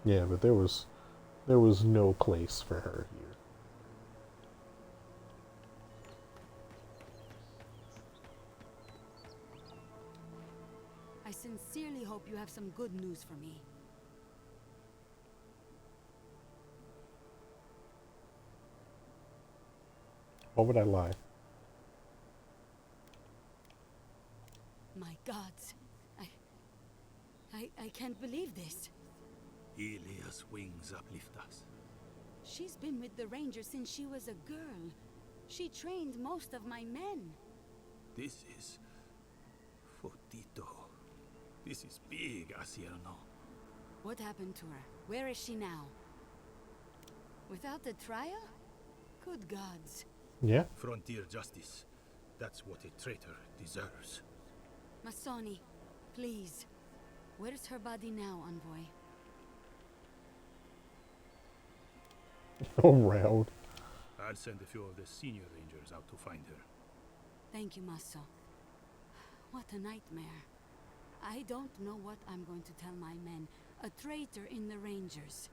Yeah, but there was no place for her here. I sincerely hope you have some good news for me. Why would I lie? My gods. I can't believe this. Ilia's wings uplift us. She's been with the Rangers since she was a girl. She trained most of my men. This is... Fotito. This is big, Asierno. What happened to her? Where is she now? Without a trial? Good gods. Yeah? Frontier justice. That's what a traitor deserves. Masoni, please. Where's her body now, Envoy? Around. I'll send a few of the senior rangers out to find her. Thank you, Maso. What a nightmare. I don't know what I'm going to tell my men. A traitor in the Rangers.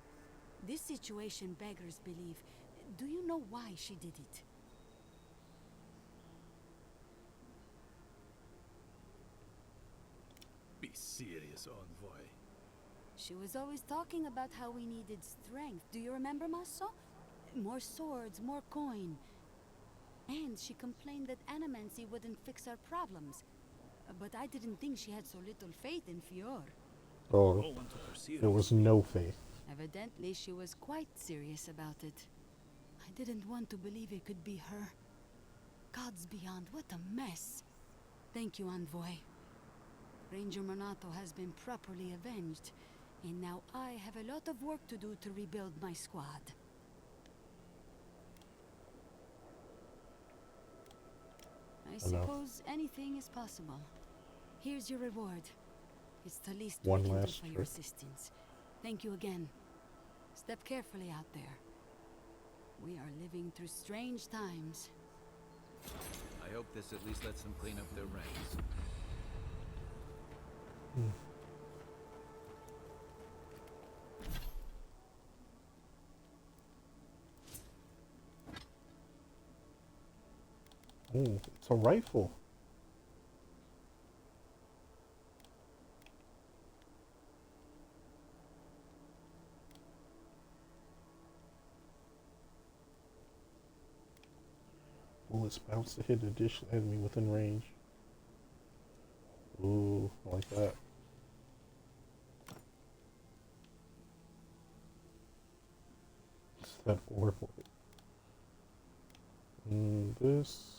This situation beggars belief. Do you know why she did it? Be serious, Envoy. She was always talking about how we needed strength. Do you remember, Maso? More swords, more coin. And she complained that animancy wouldn't fix our problems. But I didn't think she had so little faith in Fior. Oh, No one took her seriously. there was no faith. Evidently, she was quite serious about it. I didn't want to believe it could be her. Gods beyond, what a mess. Thank you, Envoy. Ranger Monato has been properly avenged, and now I have a lot of work to do to rebuild my squad. I suppose anything is possible. Here's your reward. It's the least One we can do last for your trip. assistance. Thank you again. Step carefully out there. We are living through strange times. I hope this at least lets them clean up their ranks. Oh, it's a rifle. Bullets bounce to hit additional enemy within range. Ooh, I like that. It's that orb. This...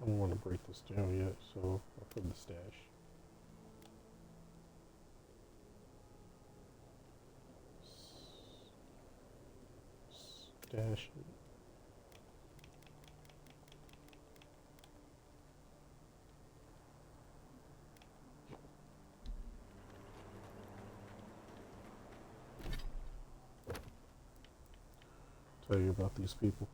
I don't want to break this down yet, so I'll put in the stash. Stash it. Tell you about these people.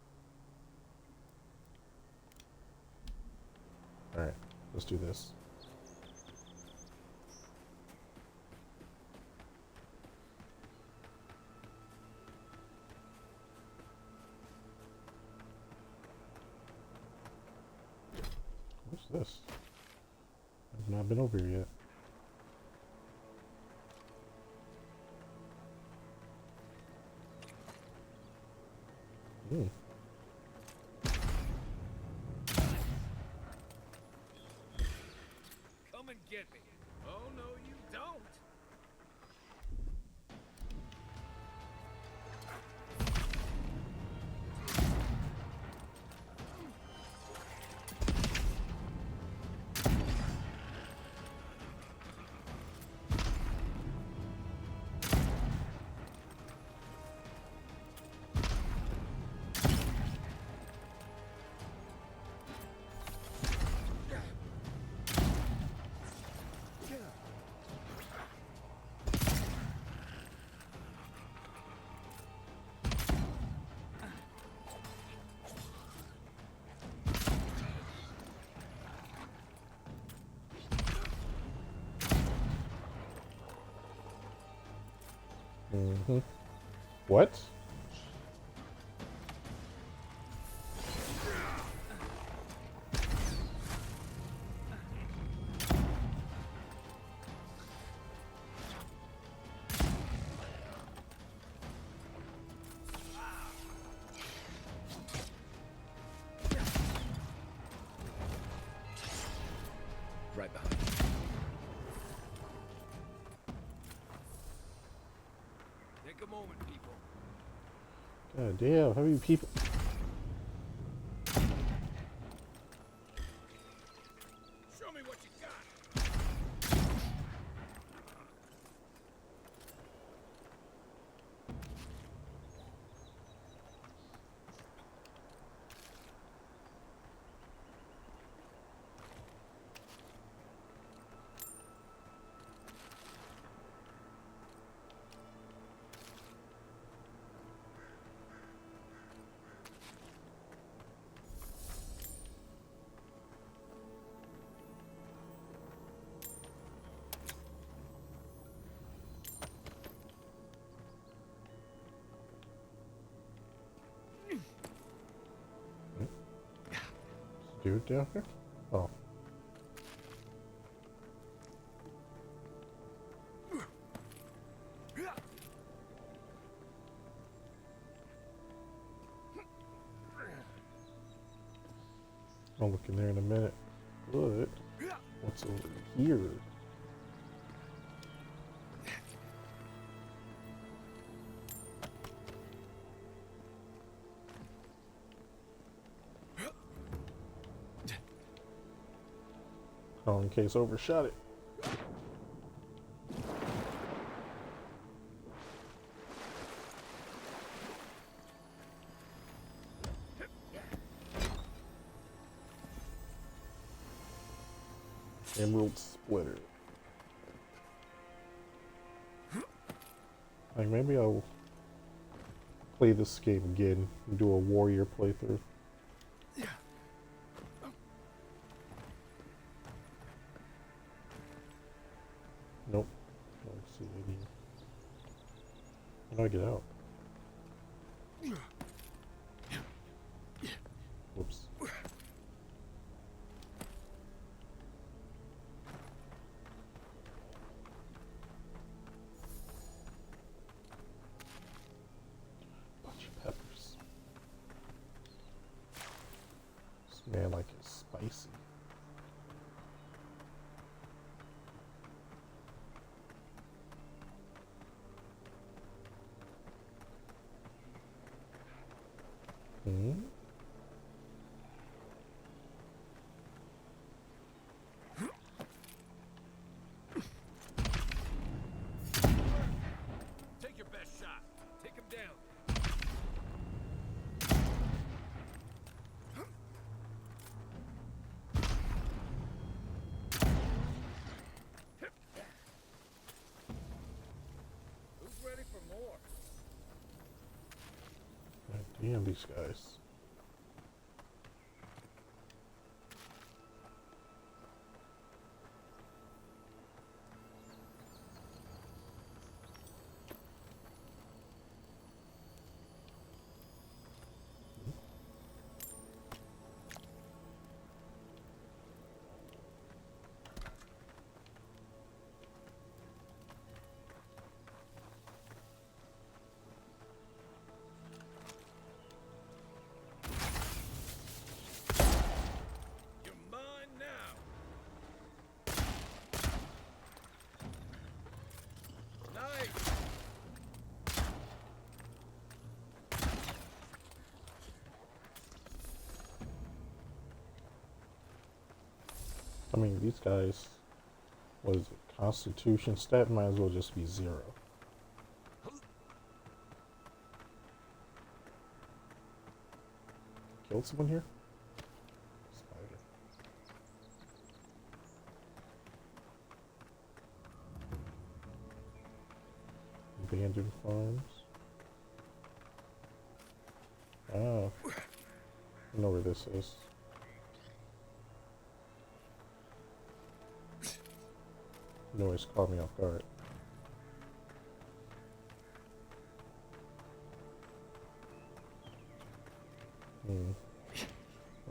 Alright, let's do this. What's this? I've not been over here yet. Hmm. Come and get me. Oh, no, you don't. Mm-hmm. What? Right behind you. Take a moment, people. God damn, how many people? Show me what you got. Dude down here? Oh. I'll look in there in a minute. But what's over here? Oh, in case I overshot it. Emerald Splitter. Like, maybe I'll play this game again and do a warrior playthrough. Nope. I don't see any. How do I get out? Whoops. Bunch of peppers. Smell like it's spicy. Hmm? Take your best shot. Take him down. Who's ready for more? God damn these guys. You're mine now. Nice. I mean, these guys, what is it? Constitution stat might as well just be 0. Killed someone here? Spider. Abandoned farms. Oh. I know where this is. Noise caught me off guard. Hmm.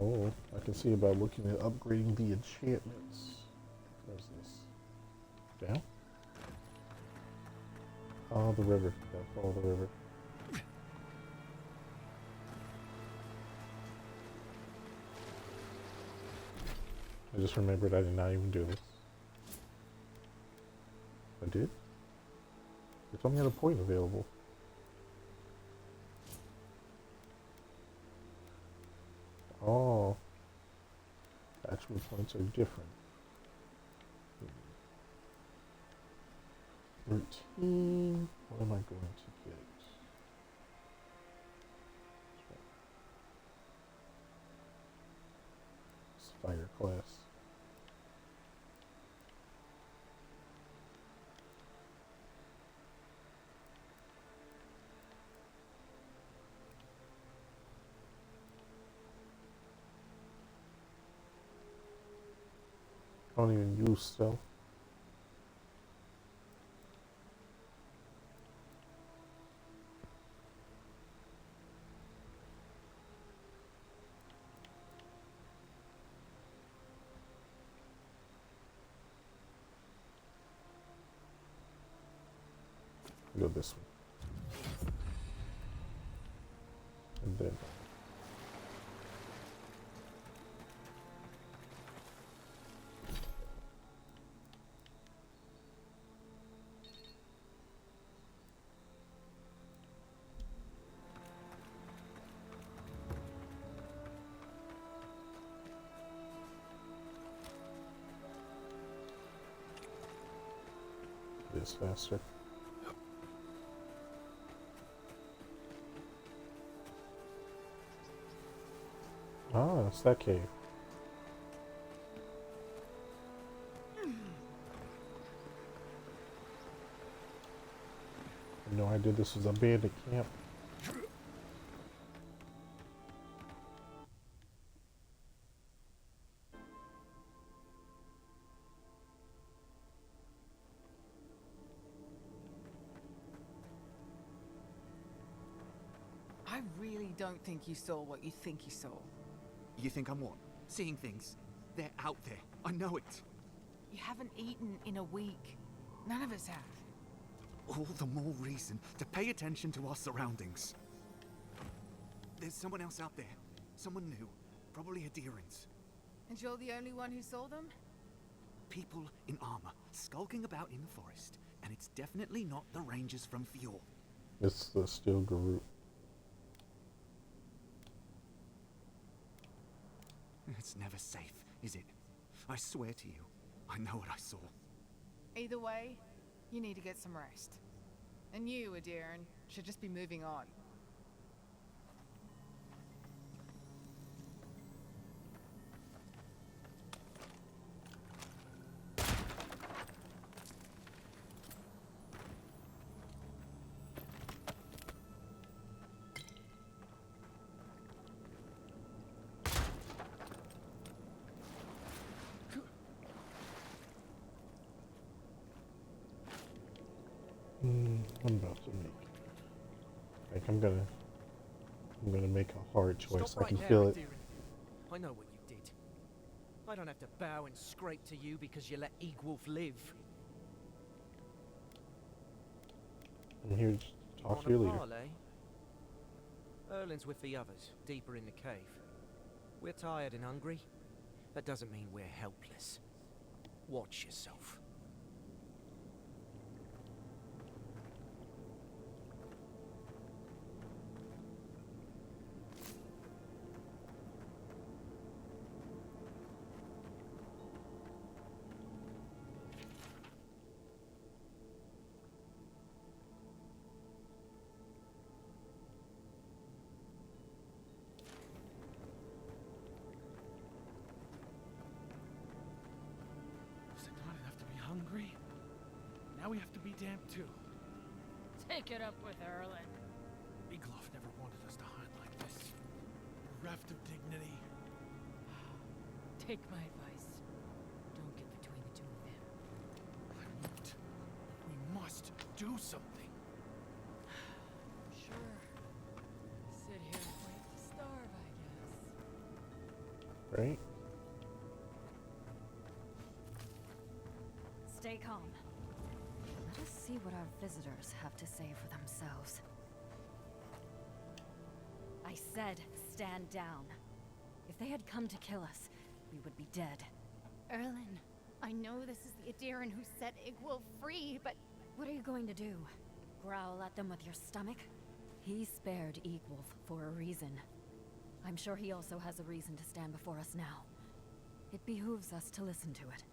Oh, I can see about looking at upgrading the enchantments. Where's this? Down? Oh, the river. Gotta follow the river. I just remembered I did not even do this. I did? They told me I had a point available. Oh. Actual points are different. Routine. What am I going to get? It's fire class. I don't even use stealth. Go this way. And then this faster. Ah, it's that cave. I had no idea this was a bandit camp. I really don't think you saw what you think you saw. You think I'm what? Seeing things? They're out there. I know it. You haven't eaten in a week. None of us have. All the more reason to pay attention to our surroundings. There's someone else out there. Someone new. Probably adherents. And you're the only one who saw them? People in armor, skulking about in the forest. And it's definitely not the rangers from Fjord. It's the steel group. It's never safe, is it? I swear to you, I know what I saw. Either way, you need to get some rest. And you, Adiran, should just be moving on. I'm about to make. Like I'm gonna make a hard choice. Stop I can right feel there, it. Adiran. I know what you did. I don't have to bow and scrape to you because you let Egwolf live. I'm here to talk to your leader. Erlin's with the others, deeper in the cave. We're tired and hungry. That doesn't mean we're helpless. Watch yourself. Said not enough to be hungry. Now we have to be damp too. Take it up with Erlin. Egloff never wanted us to hide like this. Bereft of dignity. Take my advice. Don't get between the two of them. I won't. We must do something. Sure. Sit here and wait to starve, I guess. right? Stay calm. Let us see what our visitors have to say for themselves. I said, stand down. If they had come to kill us, we would be dead. Erlen, I know this is the Adiran who set Igwulf free, but What are you going to do? Growl at them with your stomach? He spared Igwulf for a reason. I'm sure he also has a reason to stand before us now. It behooves us to listen to it.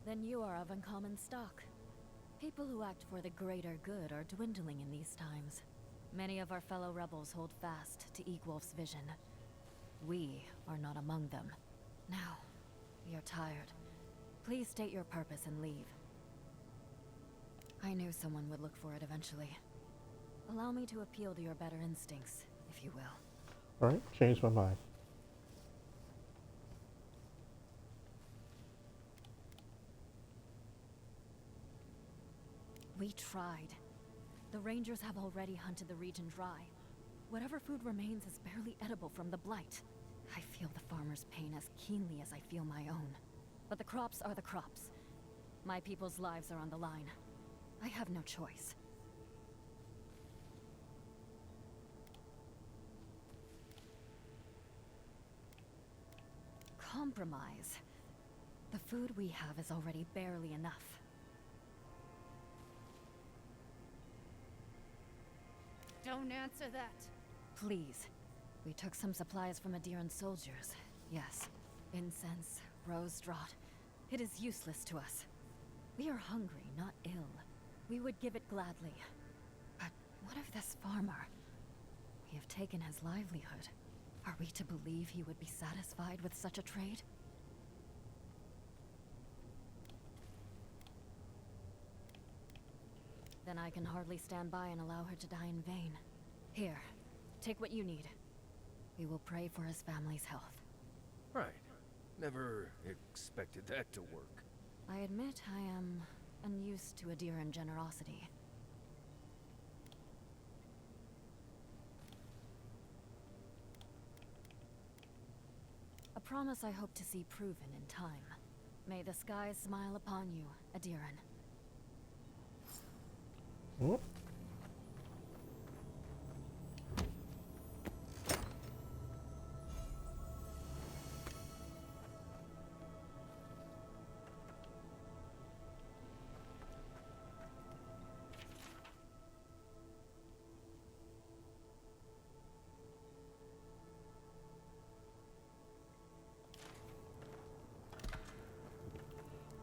Then you are of uncommon stock. People who act for the greater good are dwindling in these times. Many of our fellow rebels hold fast to Igwulf's vision. We are not among them. Now, we are tired. Please state your purpose and leave. I knew someone would look for it eventually. Allow me to appeal to your better instincts, if you will. Alright, changed my mind. We tried. The Rangers have already hunted the region dry. Whatever food remains is barely edible from the blight. I feel the farmer's pain as keenly as I feel my own. But the crops are the crops. My people's lives are on the line. I have no choice. Compromise. The food we have is already barely enough. don't answer that. Please. We took some supplies from Adiran soldiers. Yes. Incense, rose draught. It is useless to us. We are hungry, not ill. We would give it gladly. But what of this farmer? We have taken his livelihood. Are we to believe he would be satisfied with such a trade? Then I can hardly stand by and allow her to die in vain. Here, take what you need. We will pray for his family's health. Right. Never expected that to work. I admit I am unused to Adiran generosity. A promise I hope to see proven in time. May the skies smile upon you, Adiran. Whoop.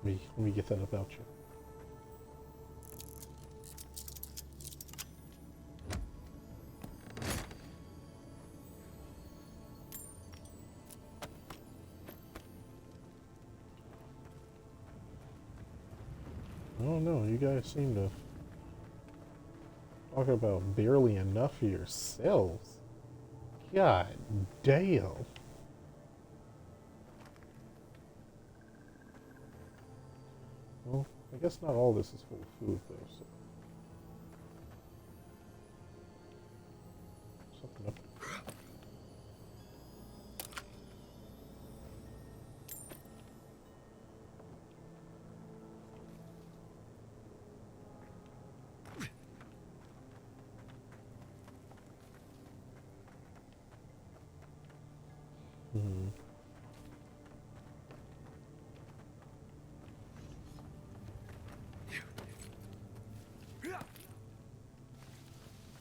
Let me get that about you. I don't know, you guys seem to talk about barely enough of yourselves. God damn. Well, I guess not all this is full of food though, so. Something up there.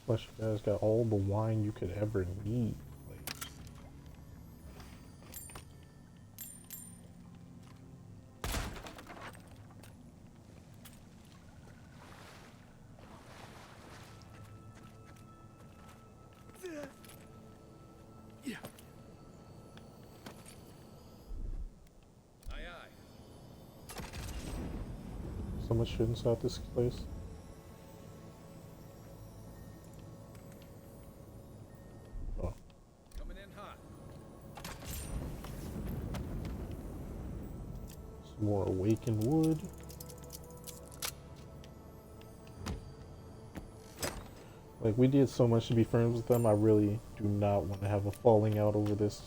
Plus, you guys got all the wine you could ever need. Like, Aye, aye. so much shit inside this place. Oh, Coming in hot. some more awakened wood. Like, we did so much to be friends with them, I really do not want to have a falling out over this.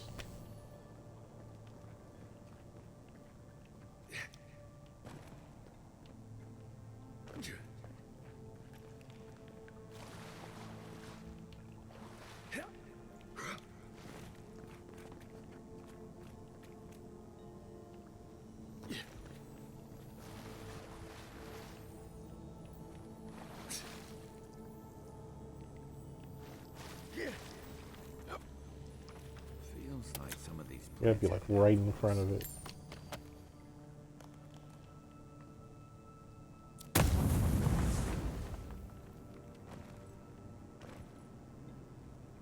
Feels like some of these You gotta be like right in front of it.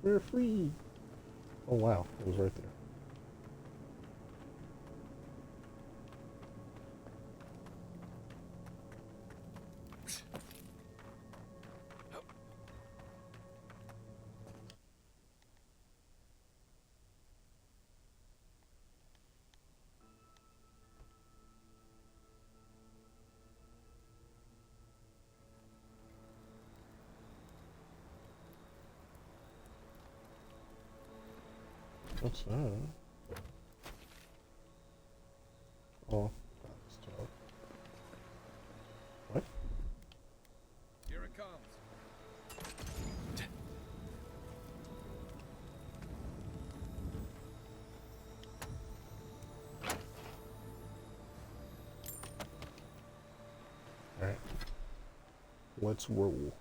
We're free. Oh wow, it was right there. What's that? Oh, that's tough. What? Here it comes. Alright. Let's roll.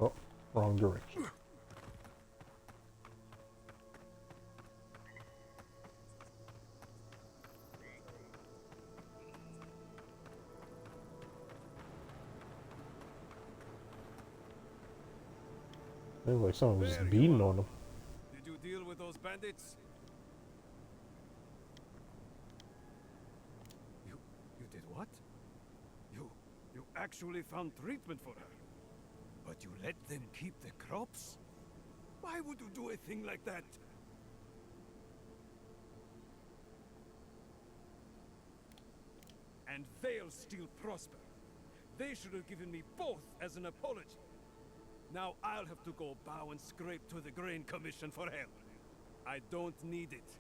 Oh, wrong direction. It was like someone was just beating on them. Did you deal with those bandits? You did what? You actually found treatment for her. But you let them keep the crops? Why would you do a thing like that? And they'll still prosper. They should have given me both as an apology. Now I'll have to go bow and scrape to the Grain Commission for help. I don't need it.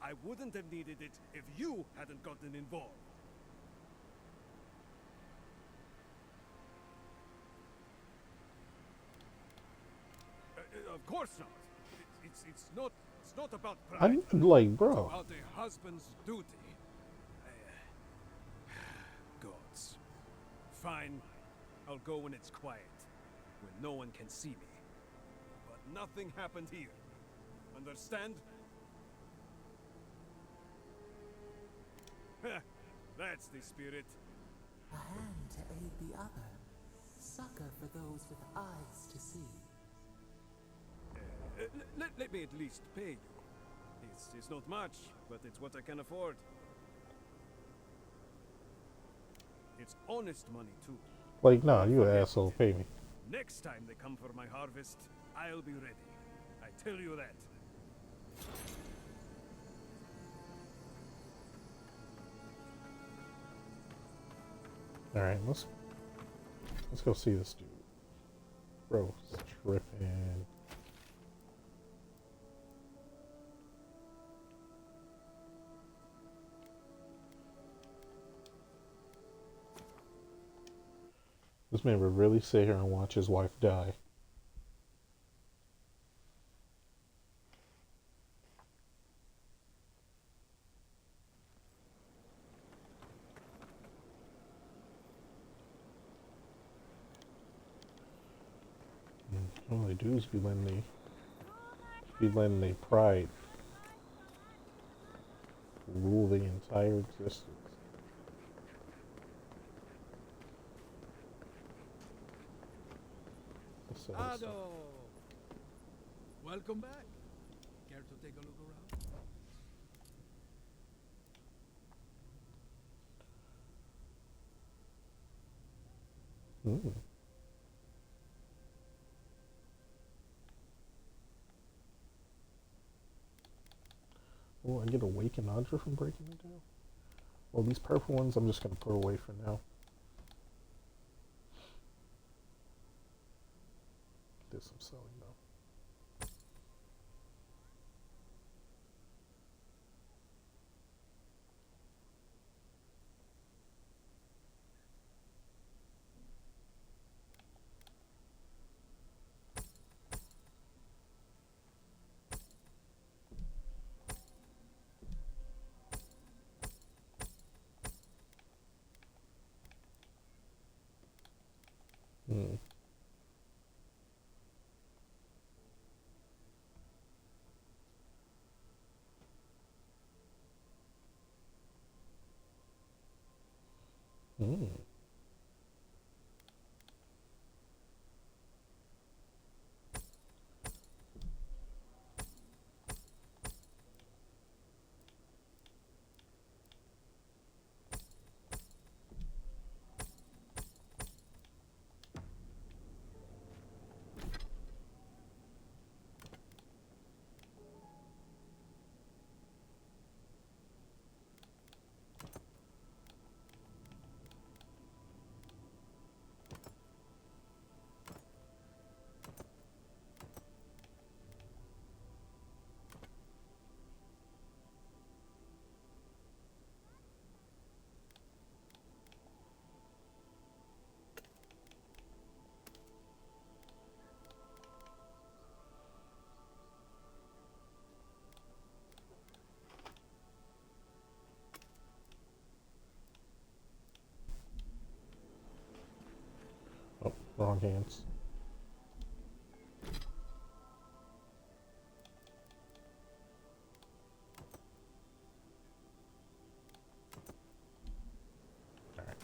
I wouldn't have needed it if you hadn't gotten involved. Of course not. It's not about pride. I'm like, It's bro. about a husband's duty. Gods. Fine. I'll go when it's quiet, when no one can see me. But nothing happened here. Understand? That's the spirit. A hand to aid the other. Succor for those with eyes to see. Let me at least pay you. It's not much, but it's what I can afford. It's honest money, too. Like, nah, you an asshole. Pay me. Next time they come for my harvest, I'll be ready. I tell you that. Alright, let's go see this dude. Bro, tripping. This man would really sit here and watch his wife die. All they do is be letting their pride rule the entire existence. Welcome back. Care to take a look around? Hmm. Oh, I get a Awakened Audra from breaking it down. Well, these purple ones I'm just going to put away for now. Do some selling though. Hmm. Hmm. Oh, wrong hands. Alright.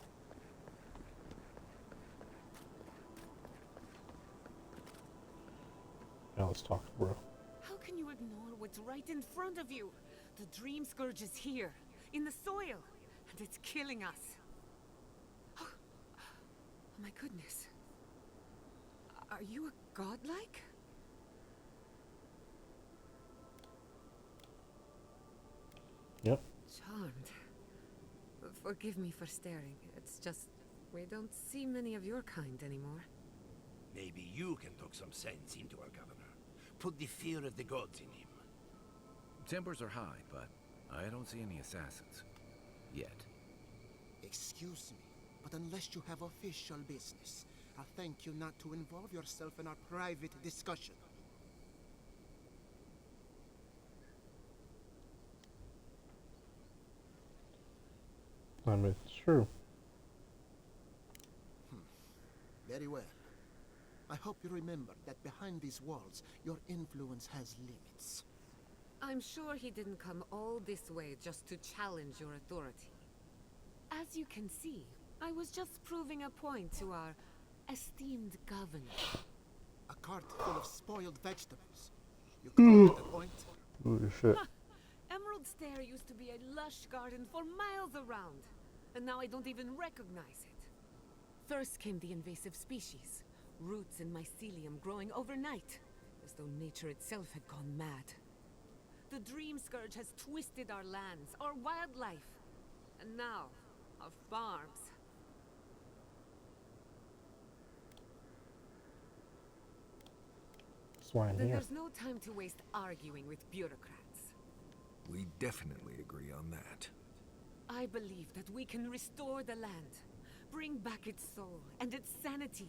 Now let's talk, bro. How can you ignore what's right in front of you? The Dream Scourge is here, in the soil, and it's killing us. Oh my goodness. Are you a godlike? Yep. Charmed. Forgive me for staring. It's just, we don't see many of your kind anymore. Maybe you can talk some sense into our governor. Put the fear of the gods in him. Tempers are high, but I don't see any assassins. Yet. Excuse me, but unless you have official business, I'll thank you not to involve yourself in our private discussion. I mean, it's true. Very well. I hope you remember that behind these walls, your influence has limits. I'm sure he didn't come all this way just to challenge your authority. As you can see, I was just proving a point to our esteemed governor. A cart full of spoiled vegetables. You call that a point? Ooh, shit. Emerald Stair used to be a lush garden for miles around, and now I don't even recognize it. First came the invasive species, roots and mycelium growing overnight, as though nature itself had gone mad. The Dream Scourge has twisted our lands, our wildlife, and now, our farms. That's why I'm Then here. there's no time to waste arguing with bureaucrats. We definitely agree on that. I believe that we can restore the land, bring back its soul and its sanity,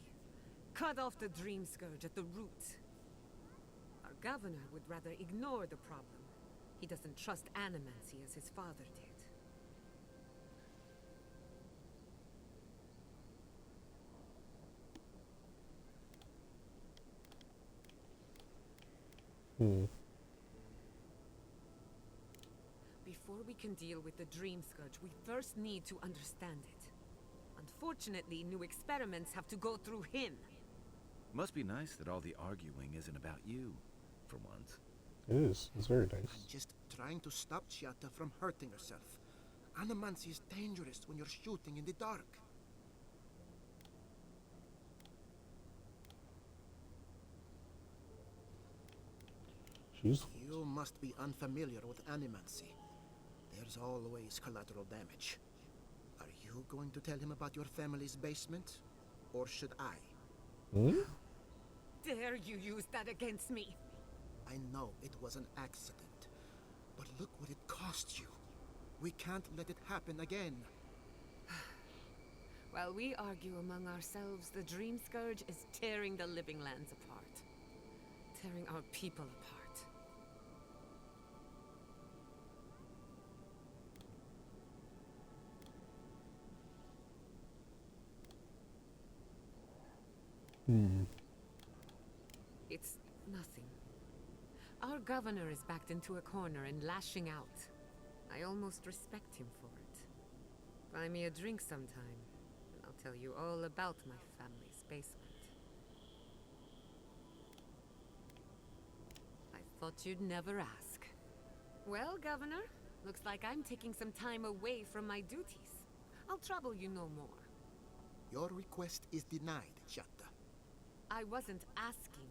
cut off the Dream Scourge at the root. Our governor would rather ignore the problem. He doesn't trust animancy as his father did. Before we can deal with the Dream Scourge, we first need to understand it. Unfortunately, new experiments have to go through him. Must be nice that all the arguing isn't about you. for once. It is. It's very nice. I'm just trying to stop Chiata from hurting herself. Animancy is dangerous when you're shooting in the dark. She's... You must be unfamiliar with animancy. There's always collateral damage. Are you going to tell him about your family's basement? Or should I? Hmm? Dare you use that against me? I know it was an accident. But look what it cost you. We can't let it happen again. While we argue among ourselves, the Dream Scourge is tearing the living lands apart. Tearing our people apart. It's nothing. Our governor is backed into a corner and lashing out. I almost respect him for it. Buy me a drink sometime, and I'll tell you all about my family's basement. I thought you'd never ask. Well, Governor, looks like I'm taking some time away from my duties. I'll trouble you no more. Your request is denied, Chiata. I wasn't asking.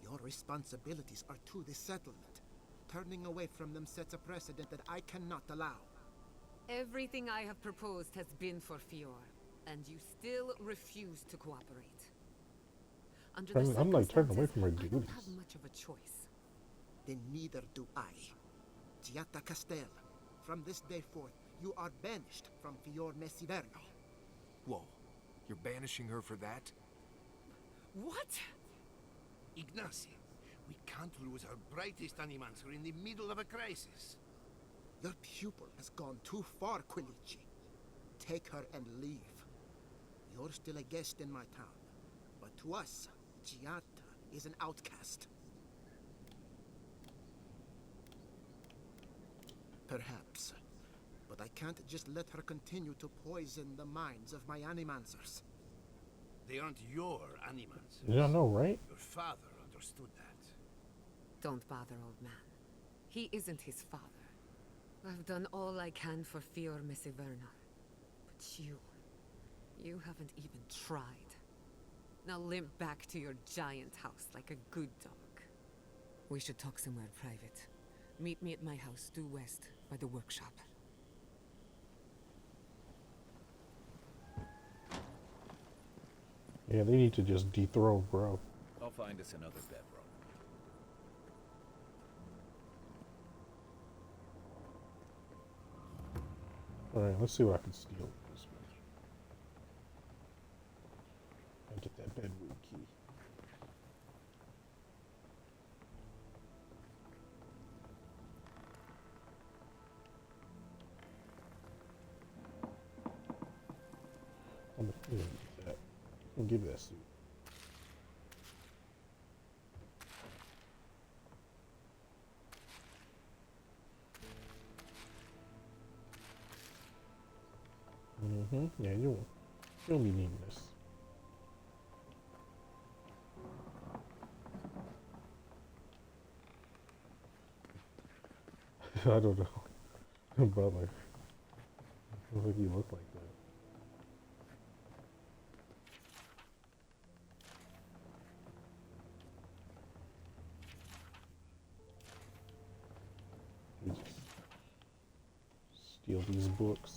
Your responsibilities are to the settlement. Turning away from them sets a precedent that I cannot allow. Everything I have proposed has been for Fior, and you still refuse to cooperate. Under the I'm like turning away from her circumstances, I don't duties. have much of a choice. Then neither do I. Giatta Castel, from this day forth, you are banished from Fior Messiverno. Whoa, you're banishing her for that? What? Ignacy, we can't lose our brightest animancer in the middle of a crisis. Your pupil has gone too far, Quilici. Take her and leave. You're still a guest in my town, but to us, Giatta is an outcast. Perhaps, but I can't just let her continue to poison the minds of my animancers. They aren't your animals. Yeah, I know, right? Your father understood that. Don't bother, old man. He isn't his father. I've done all I can for Fior Messiverno. But you haven't even tried. Now limp back to your giant house like a good dog. We should talk somewhere private. Meet me at my house due west by the workshop. Yeah, they need to just dethrone, bro. I'll find us another bedroom. Alright, let's see what I can steal. This one. And get that bedroom key. I'm gonna get that. I'm gonna give you that suit. Yeah, you'll be needing this. I don't know. Brother. I don't think you look like that. We just steal these books.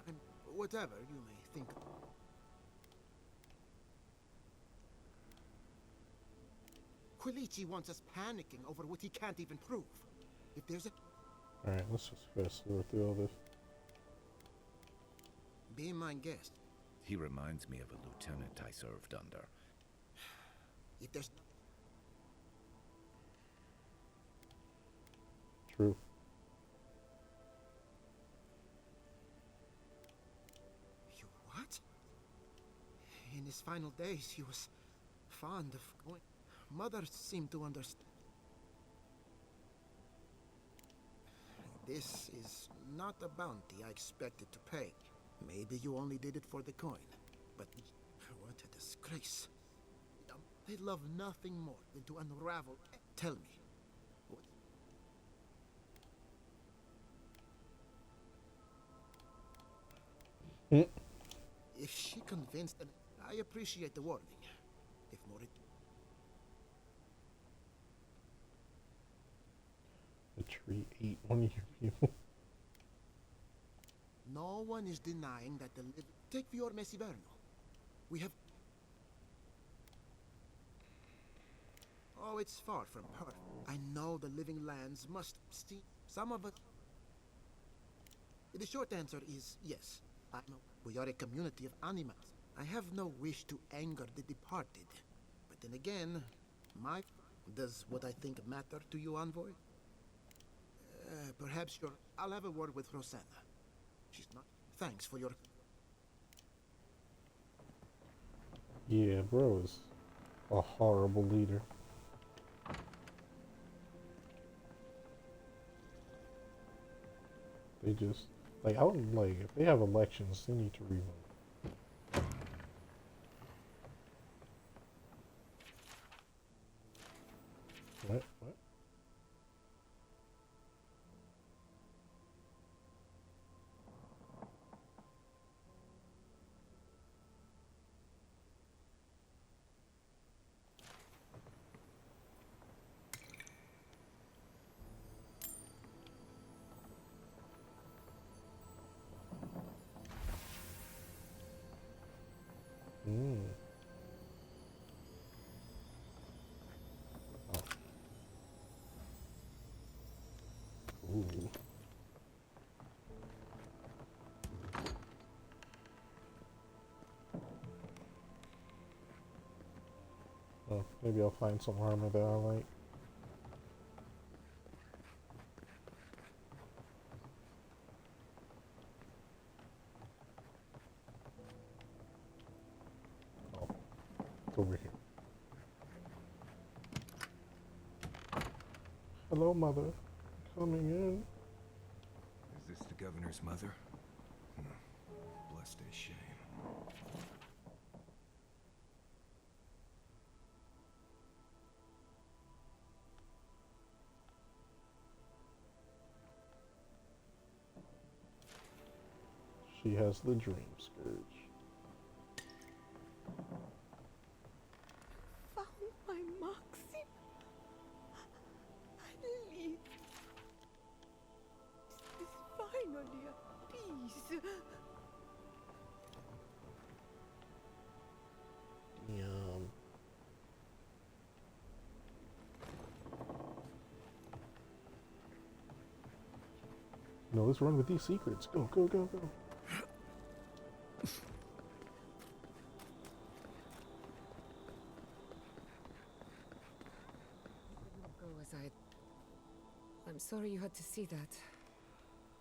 And whatever you may think. Quilici wants us panicking over what he can't even prove. If there's a... Alright, let's just fast forward through all this. Be my guest. He reminds me of a lieutenant I served under. If there's... True. You what? In his final days, he was fond of going. Mother seemed to understand. This is not a bounty I expected to pay. Maybe you only did it for the coin, but what a disgrace. They love nothing more than to unravel. Tell me. If she convinced, and I appreciate the warning. If more, The tree ate one of your people. no one is denying that the living. Take Fior Mesiverno. We have. Oh, it's far from perfect. I know the living lands must see some of it. The short answer is yes. We are a community of animals. I have no wish to anger the departed. But then again, does what I think matter to you, Envoy? Perhaps you're... I'll have a word with Rosanna. She's not... Thanks for your... Yeah, bro is a horrible leader. They just... Like, I don't like... If they have elections, they need to revote. What? What? Ooh. Oh, maybe I'll find some armor that I like. Oh, it's over here. Hello, mother. Coming in. Is this the governor's mother? Blessed a shame. She has the dream scourge. Found my Maxim. I believe. This is finally a peace. Yum. No, let's run with these secrets. Go, go, go, go. Go as I'm sorry you had to see that.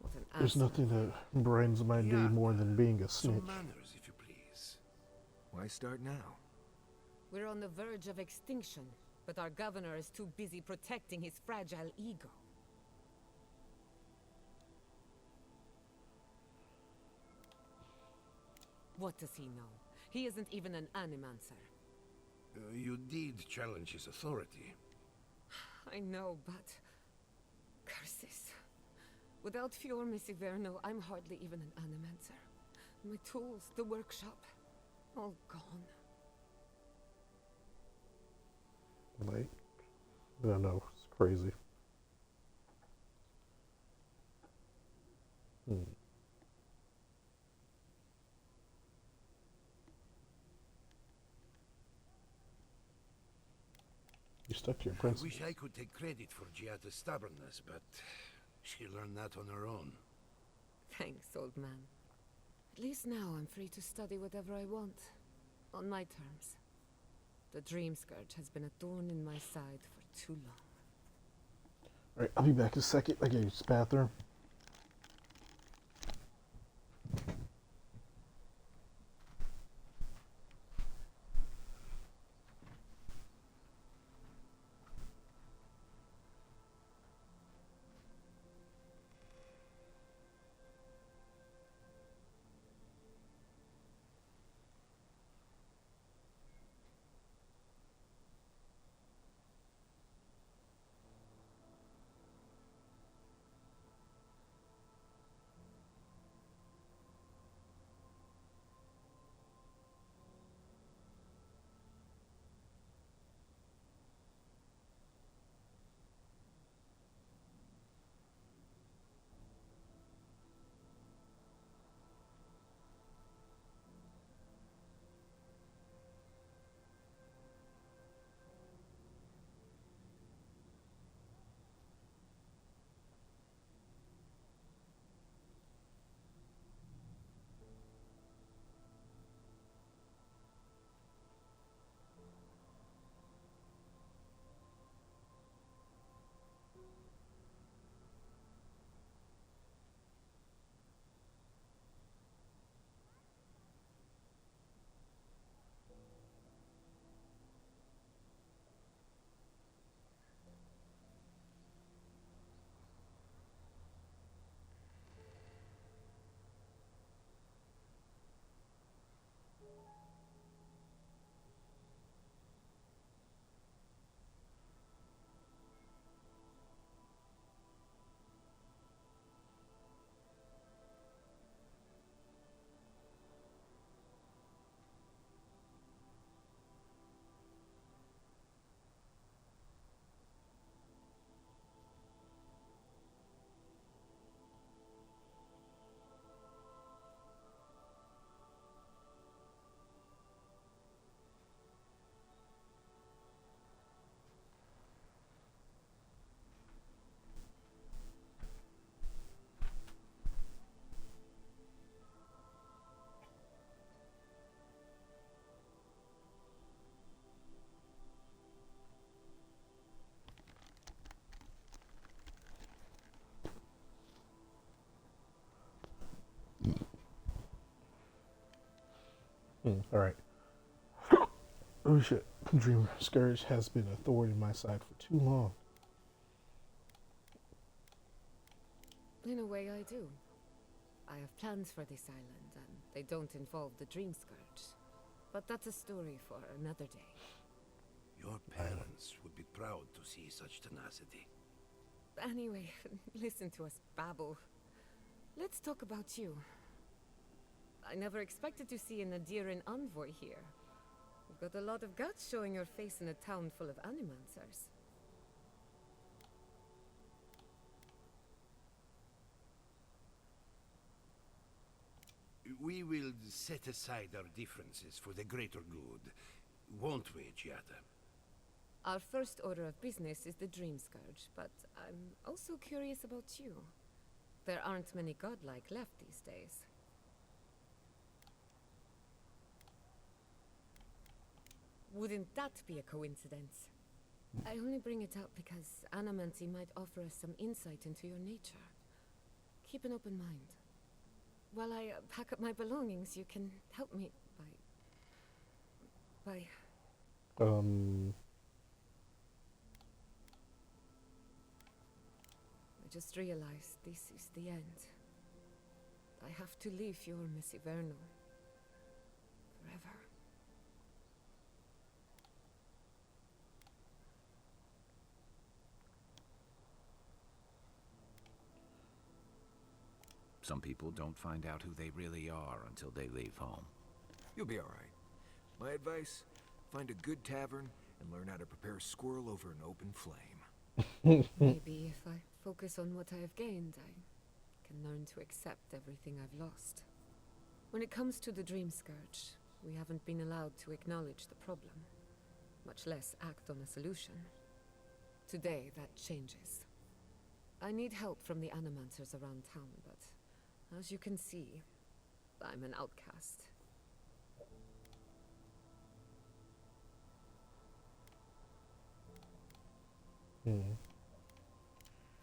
What an There's asshole. nothing that brightens my day more than being a snitch. Some manners, if you please. Why start now? We're on the verge of extinction, but our governor is too busy protecting his fragile ego. What does he know? He isn't even an animancer. You did challenge his authority. I know, but... curses. Without Fior Mesiverno, I'm hardly even an animancer. My tools, the workshop, all gone. Like, I don't know, it's crazy. You stuck to your I principles. wish I could take credit for Giada's stubbornness, but she learned that on her own. Thanks, old man. At least now I'm free to study whatever I want. On my terms. The Dream Scourge has been a thorn in my side for too long. Alright, I'll be back in a second. I gotta use the bathroom. Alright. Oh shit. Dream Scourge has been a thorn in my side for too long. In a way, I do. I have plans for this island, and they don't involve the Dream Scourge. But that's a story for another day. Your parents would be proud to see such tenacity. Anyway, listen to us babble. Let's talk about you. I never expected to see an Adiran envoy here. You've got a lot of guts showing your face in a town full of animancers. We will set aside our differences for the greater good, won't we, Giada? Our first order of business is the Dream Scourge, but I'm also curious about you. There aren't many godlike left these days. Wouldn't that be a coincidence? I only bring it up because Animancy might offer us some insight into your nature. Keep an open mind. While I pack up my belongings, you can help me by... I just realized this is the end. I have to leave your Messiverno. Forever. Some people don't find out who they really are until they leave home. You'll be alright. My advice, find a good tavern and learn how to prepare squirrel over an open flame. Maybe if I focus on what I have gained, I can learn to accept everything I've lost. When it comes to the Dream Scourge, we haven't been allowed to acknowledge the problem, much less act on a solution. Today, that changes. I need help from the animancers around town, but as you can see, I'm an outcast.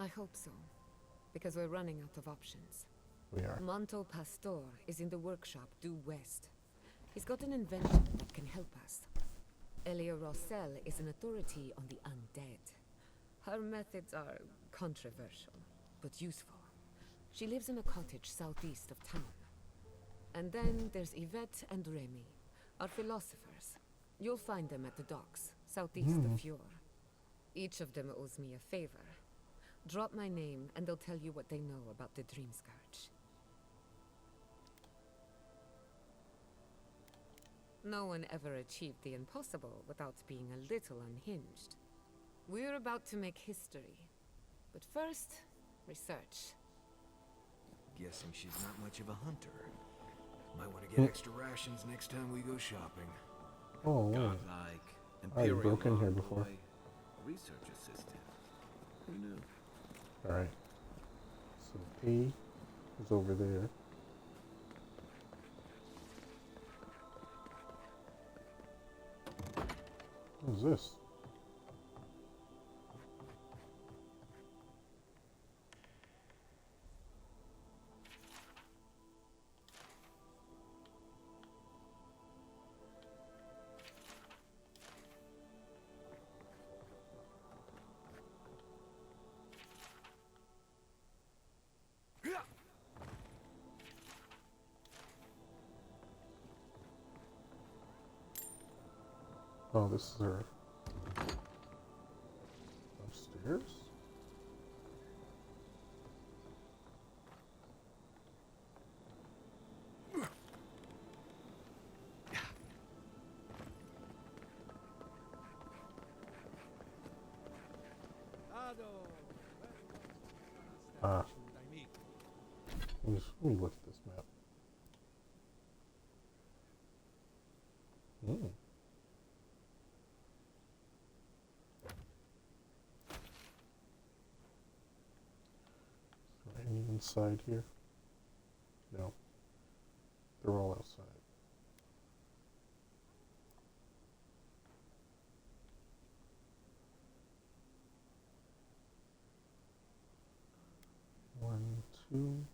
hope so. Because we're running out of options. We are. Manto Pastor is in the workshop due west. He's got an invention that can help us. Elia Rossell is an authority on the undead. Her methods are controversial, but useful. She lives in a cottage southeast of town. And then there's Yvette and Remy, our philosophers. You'll find them at the docks, southeast of Fjord. Each of them owes me a favor. Drop my name, and they'll tell you what they know about the Dream Scourge. No one ever achieved the impossible without being a little unhinged. We're about to make history. But first, research. Guessing she's not much of a hunter. Might want to get extra rations next time we go shopping. Oh, wow. Godlike, I imperial broke in here before. envoy, research assistant. Who knew? Alright. So A is over there. What is this? Oh, this is her upstairs? Ah. Let me look at this map. Hmm. Any inside here? No. They're all outside. One, two.